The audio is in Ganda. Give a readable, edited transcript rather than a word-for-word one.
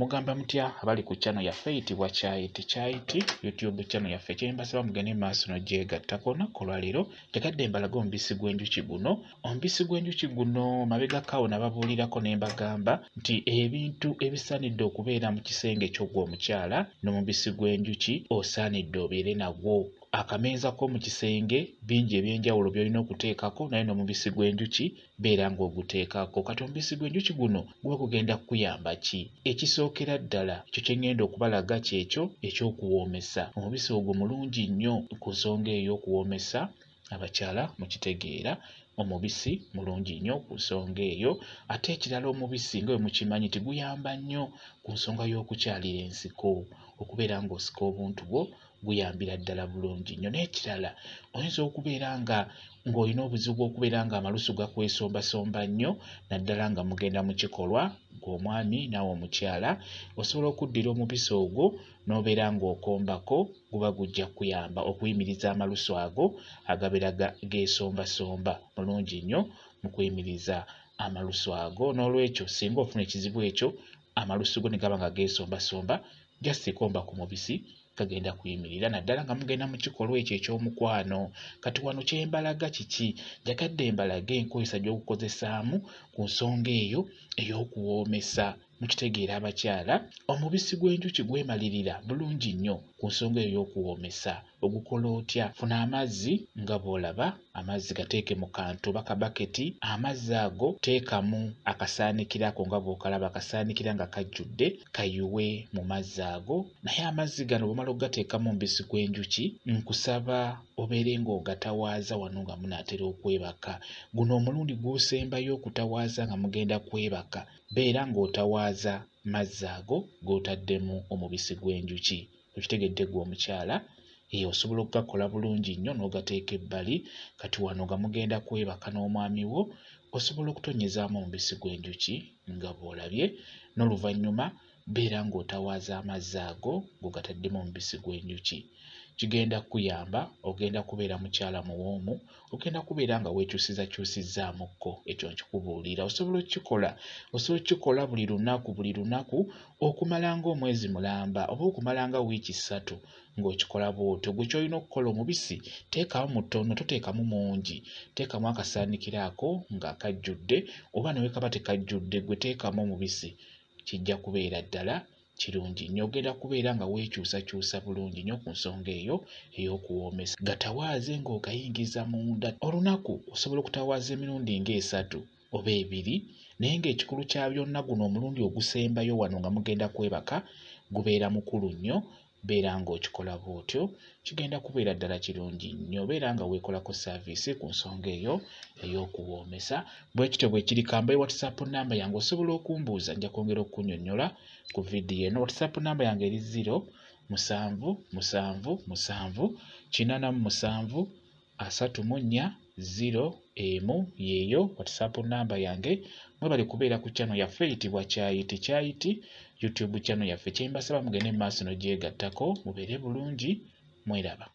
Mugamba mutya abali ku channel yaffe eyitibwa Kyayiti YouTube channel yaffe kyembasaba mugende maaso n'ogyegattako olunaku olwaleero njagadde mbalaga omubisi gw'enjuki guno. Omubisi gw'enjuki guno mabegakaawo nababuulirako ne mbagamba nti ebintu ebisaanidde okubeera mu kisenge ky'ogwo omukyala n'omubisi gw'enjuki osaanidde obeere nagwo. Akameeza ko mu kisenge bingi ebyenjawulo by'olina okuteekako naye n'omubisi gw'enjuki beera ng'oguteekako. Kati omubisi gw'enjuki guno guba gugenda kukuyamba ki? Ekisookera ddala ekyo kye ngenda okubalaga kyekyo eky'okuwoomesa. Omubisi ogwo mulungi nnyo ku nsonga ey'okuwoomesa. Abakyala mukitegeera omubisi mulungi nnyo ku nsonga eyo. Ate ekirala omubisi nga bwe mukimanyi tiguyamba nnyo ku nsonga y'okukyalira ensiko, okubeera ng'osika obuntu bwo guyambira ddala bulungi nnyo. N'ekirala oyinza okubeera ng'olina obuzibu okubeera ng'amalusu gakwesombasomba nnyo naddala nga mugenda mu kikolwa ng'omwami naawe omukyala, osobola okuddira omubisi ogwo n'obeera ng'okombako, guba gujja kuyamba okuyimiriza amalusu ago agabeera geesombasomba mulungi nnyo mu kuyimiriza amalusu ago. N'olwekyo singa ofuna ekizibu ekyo amalusu go ne gaba nga geesombasomba, just komba ku mubisi kagenda kuyimirira naddala nga mugenda mu kikolwa ekyo eky'omukwano. Kati wano kyembalaga kiki? Njagadde mbalaga enkozesa gy'okukozesaamu ku nsonga eyo ey'okuwoomesa. Mukitegeera abakyala, omubisi gw'enjuki gwemalirira bulungi nnyo ku nsonga eyo y'okuwoomesa. Ogukola otya? Funa amazzi nga bw'olaba, amazzi gateeke mu kantu oba kabaketi. Amazzi ago teekamu akasaanikirako nga bw'okalaba, akasaanikira nga kajjudde, kayiwe mu mazzi ago. Naye amazzi gano bw'omala okugateekamu omubisi gw'enjuki, nkusaba obeere ng'ogatawaaza wano nga munaatera okwebaka. Guno omulundi gw'osembayo okutawaaza nga mugenda kwebaka, beera ng'otawaaza mazzi ago g'otaddemu omubisi gw'enjuki. Okitegedde gwe omukyala? Osobola okugakola bulungi nnyo n'ogateeka ebbali. Kati wano nga mugenda kwebaka n'omwami wo, osobola okutonnyezaamu omubisi gw'enjuki nga bw'olabye, n'oluvannyuma beera ng'otawaaza amazzi ago g'ogataddemu omubisi gw'enjuki. Kigenda kuyamba, ogenda kubeera mukyala muwoomu, ogenda kubeera nga weekyusizakyusizaamukko. Ekyo nkikubuulira. Osobola okukikola buli lunaku okumala ng'omwezi mulamba oba okumala nga wiiki 3 ng'okikola bw'otyo. Gwe ky'olina okukola omubisi teekamu mutono, toteekamu mungi. Teekamu akasaanikira ako nga kajjudde, oba ne bwe kaba tekajjudde gwe teekamu omubisi, kijja kubeera ddala kirungi nnyo. Ogenda kubeera nga weekyusakyusa bulungi nnyo ku nsonga eyo ey'okuwoomesa. Gatawaaze ng'ogayingiza munda. Olunaku osobola okutawaaza emirundi nga 3 oba 2, naye ng'ekikulu kya byonna guno omulundi ogusembayo wano nga mugenda kwebaka gubeera mukulu nnyo. Beera ng'okikola bw'otyo, kigenda kubeera ddala kirungi nnyo. Beera nga weekolako saaviisi ku nsonga eyo ey'okuwoomesa. Bwe kityo bwe kiri, kambaye WhatsApp namba yange, osobola okumbuuza, nja kwongera okukunnyonnyola ku vidiyo eno. WhatsApp namba yange eri 077783734 yeeyo WhatsApp namba yange. Mwebale kubeera ku channel yaffe eyitibwa Kyayiti YouTube channel yaffe. Kyembasaba mugende mu maaso n'ogyegattako, mubeere bulungi, mweraba.